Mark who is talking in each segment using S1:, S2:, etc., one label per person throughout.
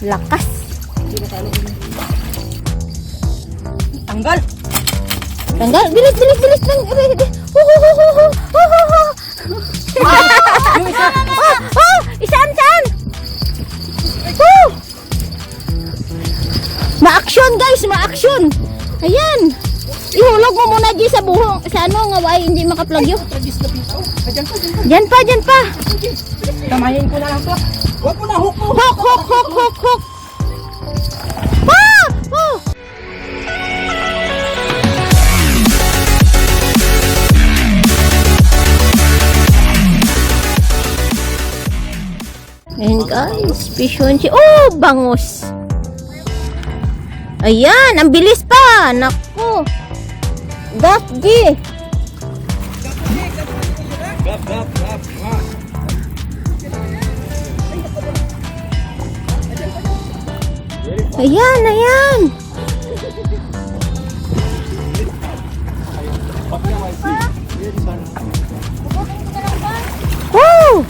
S1: Lakas.
S2: Tanggal.
S1: Tanggal. Bilis. Isaan. Ma-action guys, ma-action. Ayan. Ihulog mo muna di sa buhong. Sa ano nga ay hindi makaplagyo. Diyan pa.
S2: Tamayin ko na lang to. Huwag mo na hook mo.
S1: Hook. Ah! Oh! Ayan guys, fishonchi. Oh, bangus. Ayan, ang bilis pa. Naku. Gap, G.
S2: Gap.
S1: Ayan. Woo!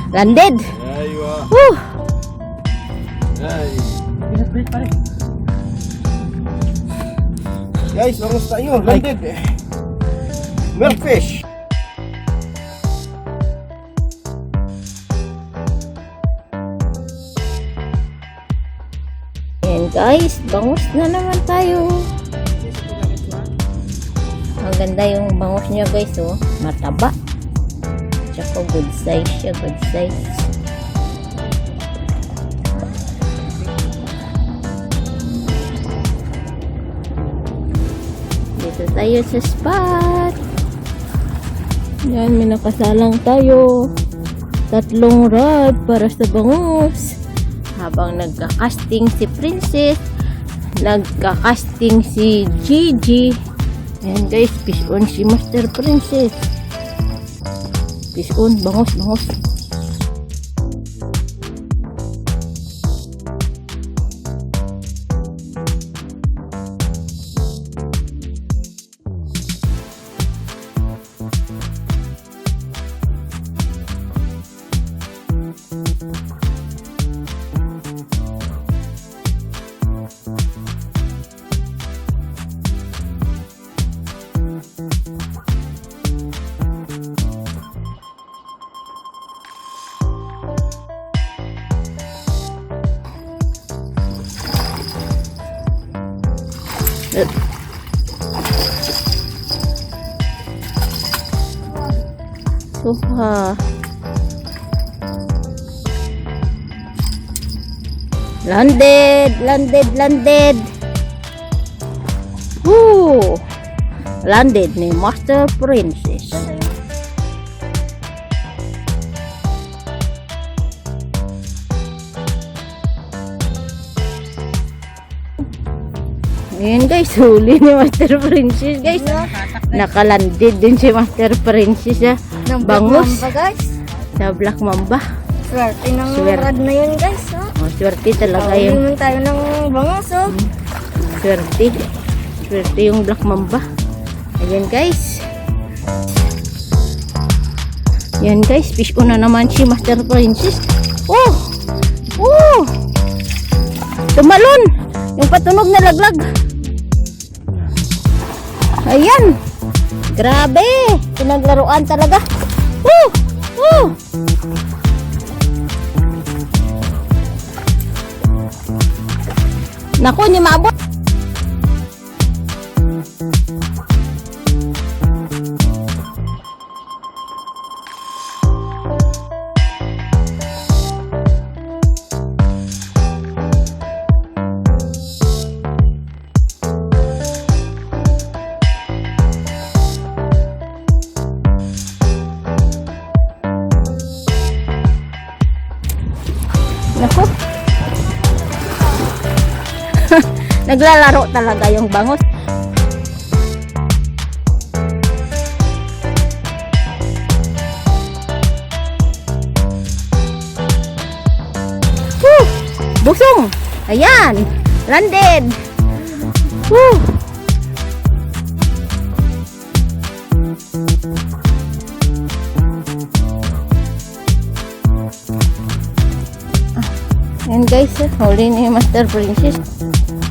S1: Landed.
S2: Aywa.
S1: Woo!
S2: Ay. Guys, bangus tayo. Landed. Milkfish.
S1: Ayan guys, bangus na naman tayo. Ang ganda yung bangus niya guys, oh. Mataba. Tsaka good size siya, good size. Dito tayo sa spot. Yan, may nakasalang tayo. 3 rod para sa bangus. Habang nagka-casting si Princess, nagka-casting si Gigi. Ayan guys, fish on si Master Princess. Fish on, bangus. Sofa. Landed. Woo! Landed ni Master Princess. Ayan guys, huli ni Master Princess guys. Nakalanded din si Master Princess ah. Bangus. Sa Black Mamba.
S3: Swerte ng rod na yun guys. Oh.
S1: Oh, swerte talaga yung.
S3: Huli tayo ng bangus. Oh.
S1: Swerte yung Black Mamba. Ayan guys. Yan guys, fish on na naman si Master Princess. Oh! Tumalon! Yung patunog na laglag. Ayan! Grabe! Pinaglaruan talaga. Naku, hindi maabot. Naku. Naglalaro talaga yung bangus. Woo! Busong! Ayan! Landed! Woo! Ayan guys, huli ni Master Princess.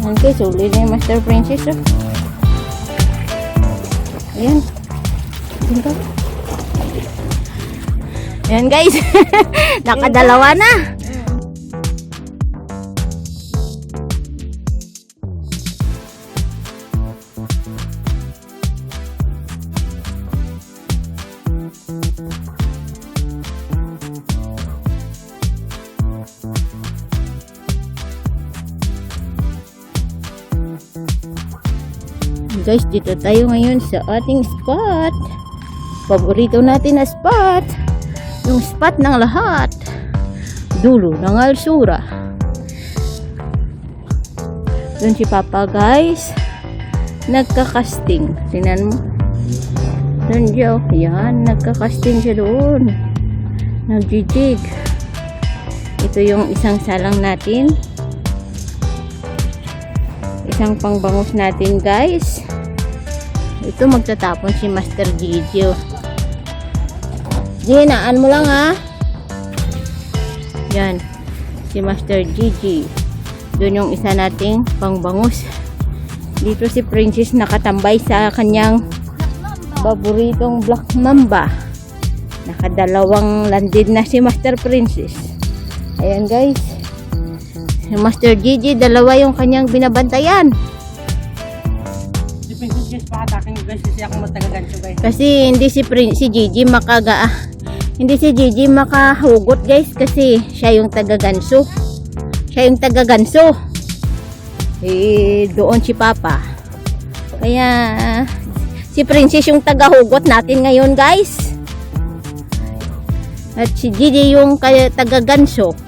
S1: Ayan guys, huli ni Master Princess. Ayan. Ayan guys, nakadalawa na. Guys, dito tayo ngayon sa ating spot. Paborito natin na spot. Yung spot ng lahat. Dulo ng Alsura. Doon si Papa guys. Nagkakasting. Tingnan mo. Doon siya. Yan, nagkakasting siya doon. Nagjijig. Ito yung isang salang natin. Isang pangbangus natin guys. Ito magtatapon si Master Gigi. Hinaan mo lang ha. Yan. Si Master Gigi. Doon yung isa nating pangbangus. Dito si Princess nakatambay sa kanyang paboritong Black Mamba. Nakadalawang landed na si Master Princess. Ayan guys. Si Master Gigi, dalawa yung kanyang binabantayan.
S2: Si Princess pakatakin guys kasi ako matagagancho guys.
S1: Kasi hindi si Gigi hindi si Gigi makahugot guys kasi siya yung tagaganso. Siya yung tagaganso. Doon si Papa. Kaya si Princess yung tagahugot natin ngayon guys. At si Gigi yung tagaganso.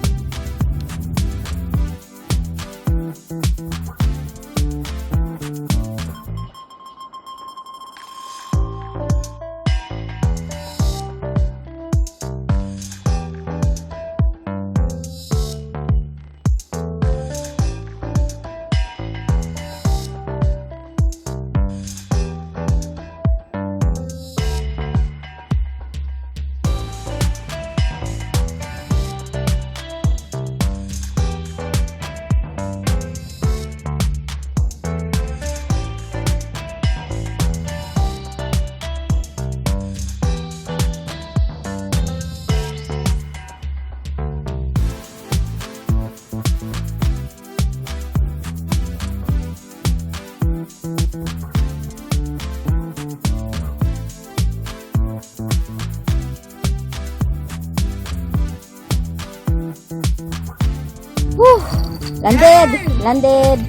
S1: Landed.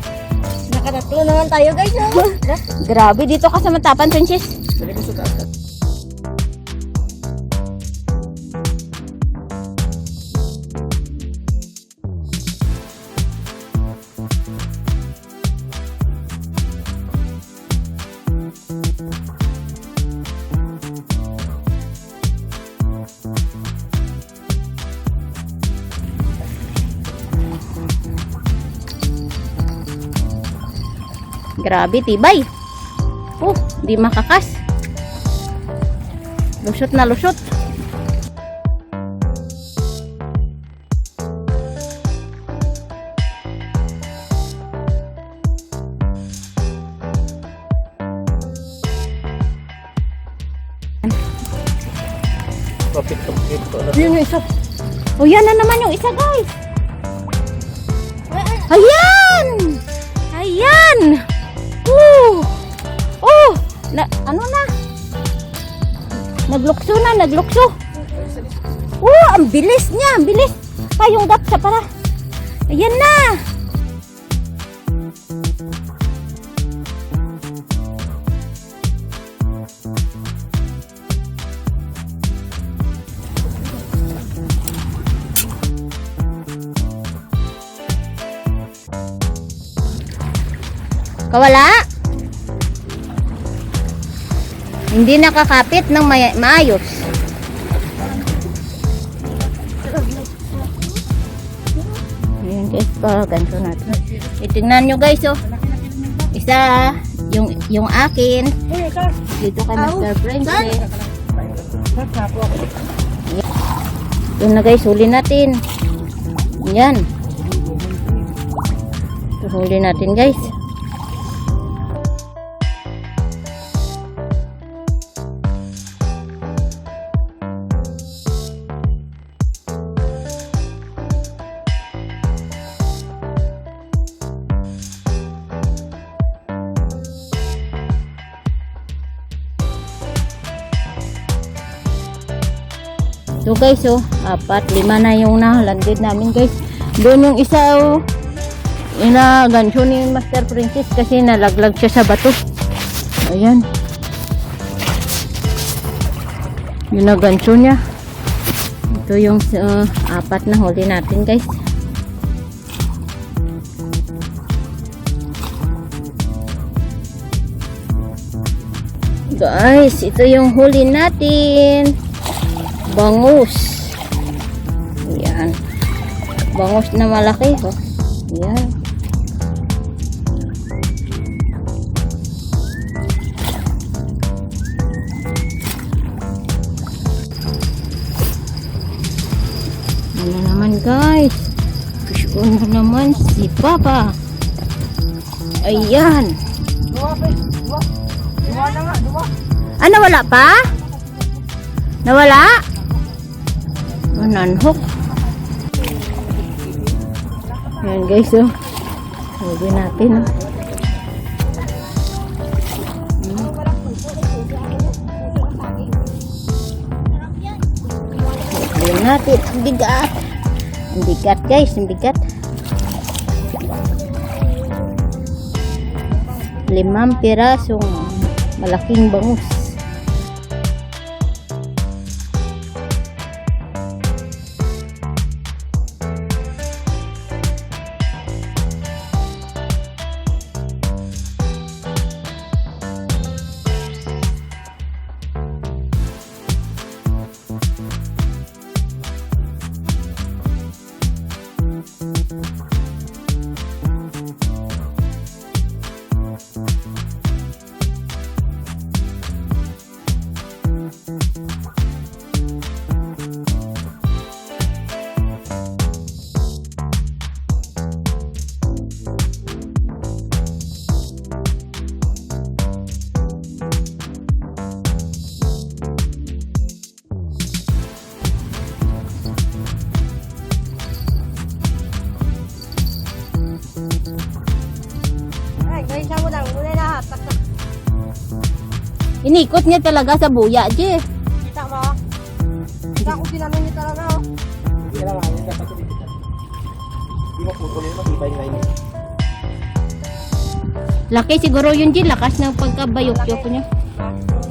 S3: Nakatatlo naman tayo guys.
S1: Grabe, dito ka sa Matapan, Princess. Grabe, tibay. Di makakas. Lusot na lusot. Yun yung isa. Yan na naman yung isa, guys. Ayan! Ayan! Ano na? Naglukso na, naglukso. Ang bilis niya, ang bilis. Yung gap sa para. Ayan na. Kawala? Hindi nakakapit ng maayos. Ayan guys, ganito natin. Itingnan nyo guys, oh. Isa, yung akin. Dito kay Mr. Princess. Ito na guys, huli natin. Yan. Ito huli natin guys. So guys, oh, 4, 5 na yung nalanded namin guys. Doon yung isa, oh, gancho ni Master Princess kasi nalaglag siya sa bato. Ayan. Yung gancho niya. Ito yung 4 na huli natin guys. Guys, ito yung huli natin. Bangus. Ayan. Bangus na malaki. Oh. Ayan. Ano naman guys? Fish ko na naman si Papa. Ayan.
S2: Dua na nga, dua.
S1: Ah, nawala pa? Nawala? Nanhook. Ayan guys, oh. Huli natin, oh. Huli natin. Ang bigat. Ang bigat guys, ang bigat. 5 pirasong malaking bangus. Inikot niya talaga sa buya, Je.
S2: Kita mo? Kita ko tinanong niya talaga, oh. Hindi lang ako, dapat ko dito. Hindi mo pupunin mo, ibay nga yun.
S1: Laki siguro yun, Je. Lakas ng pagkabayok-yok niya.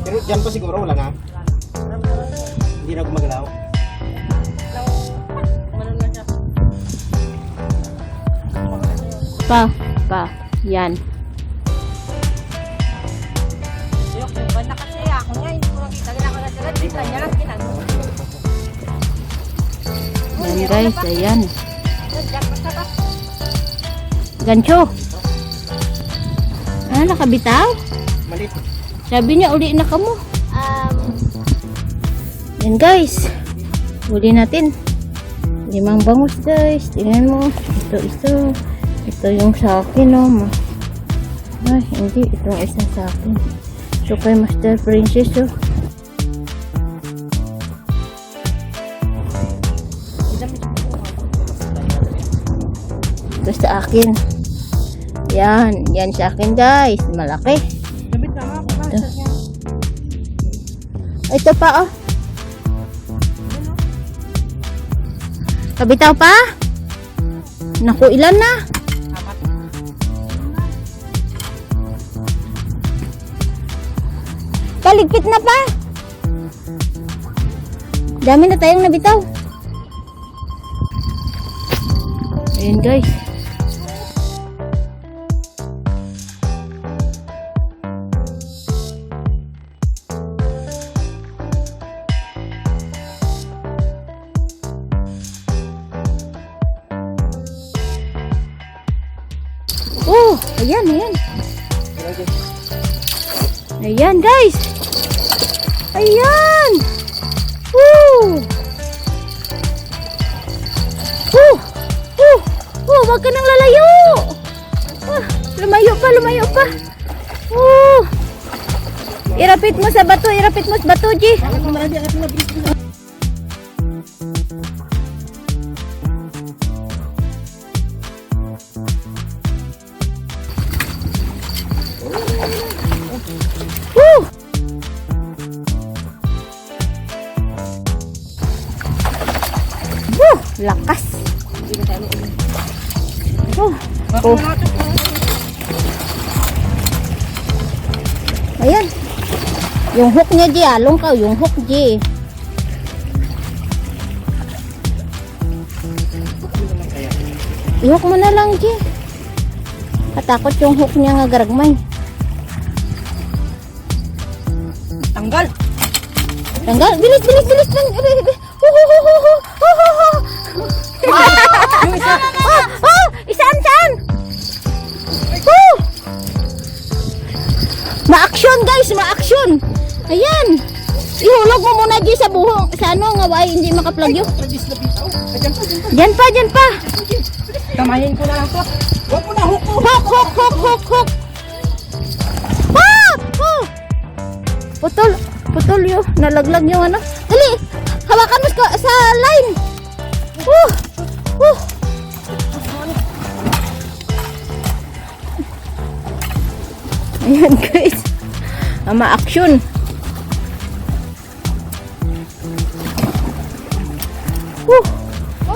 S2: Pero dyan pa siguro, wala na. Hindi na gumagalaw.
S1: Pa. Yan.
S3: Banda kasi ako nga, hindi ko makita. Ginako na sila, bigla niya lang ginano.
S1: Yan guys, ayan.
S3: Diyan pa sa ba?
S1: Gancho. Ah, nakabitaw?
S2: Malit.
S1: Sabi niya, uli na ka mo. Yan guys. Uli natin. 5 bangus guys. Tingnan mo. Ito. Ito yung sa akin, oh. Ay, hindi. Itong isa sa akin. Ito kay Master Princess, oh. Ito sa akin. Yan sa akin guys. Malaki.
S2: Gamit na nga ako,
S1: Ito. Ito pa, oh. Kabitaw pa? Naku, ilan na? Kaligpit na pa. Dami na tayong nabitaw. Ayan guys. Ayan, ayan. Ayan, guys. Ayan. Woo! Wag ka nang lalayo. Lumayo pa. Irapit mo sa bato, G. Woo! Lakas. Ayan. Yung hook niya, G. Along ka. Yung hook, G. I-hook mo na lang, G. Katakot yung hook niya nga garagmay.
S3: Tanggal.
S1: Tanggal. Bilis. Isaan. Ma-action, guys. Ma-action. Ayan. Ihulog mo muna, G, sa buhong. Sa ano, nga why hindi makaplagyo. Diyan pa.
S3: Kamayin ko na lang to.
S2: Huwag mo na hook mo.
S1: Hook. Putol yun. Nalaglag yung ano. Dali, hawakan mo sa line. Ayan, guys. Ma-action.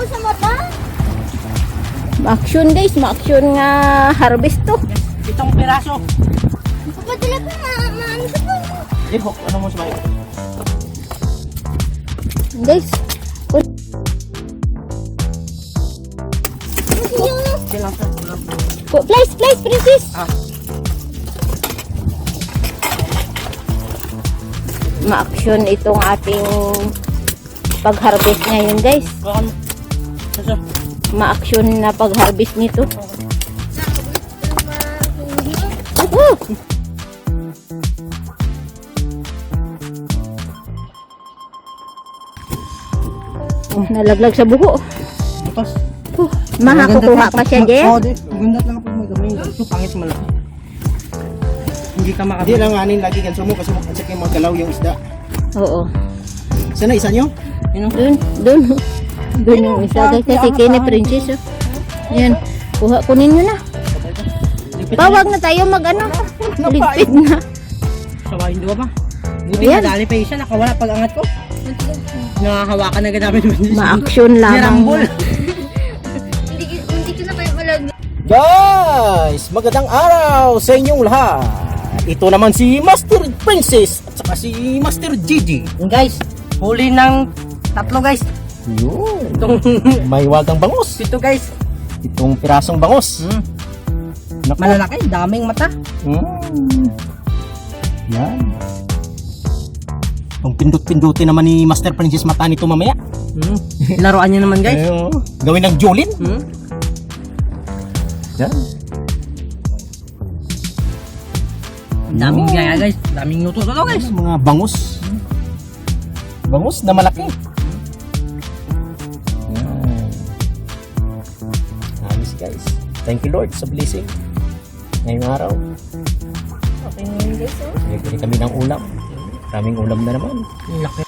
S1: Sa mata? Ma-action, guys. Ma-action nga harvest to.
S3: 7 piraso.
S1: Papadala pa maano sa po.
S2: Hook, ano mo sa
S1: Guys. Place, princess. Ma-action itong ating pag-harvest ngayon, guys. Ma-action na pag-harvest nito. Nalaglag sa buho.
S2: Bukas.
S1: Makakukuha pa siya, Jen.
S2: Maganda lang po mo gamay. Ito pangit malaki.
S3: Hindi ka
S2: Hindi lang anin lagi kan sumo kasi at yung mga galaw yung isda.
S1: Oo.
S2: Sana isa nyo?
S1: Doon yung isa, guys. Kasi kini princess. Yan. Kunin nyo na. Bawag na tayo mag-ano. Ligpit na.
S3: Sawahin doon ba? Buti
S1: Ayan.
S3: nadali pa isa, nakawala pag angat ko. Nakahawakan na agad namin.
S1: Ma-action lamang.
S3: Nirambol.
S1: Hindi ko na kayo malag.
S2: Guys, magandang araw sa inyong lahat. Ito naman si Master Princess at saka si Master Gigi.
S3: Guys, huli ng 3 guys.
S2: Yun.
S3: Itong
S2: May wagang bangus.
S3: 7 guys.
S2: Itong pirasong bangus. Naku.
S3: Malalaki, daming mata.
S2: Yan. Ang pindot-pindutin naman ni Master Princess mata nito mamaya.
S3: Laruan niyo naman guys.
S2: Gawin ng Jolin. Yan.
S3: Daming gaya guys. Daming luto to guys.
S2: Mga bangus. Bangus na malaki. Yan. Ayos guys. Thank you Lord sa blessing. Ngayong araw.
S1: Okay ngayon, guys.
S2: Bili kami ng ulam. Maraming ulam na naman.
S3: Laki.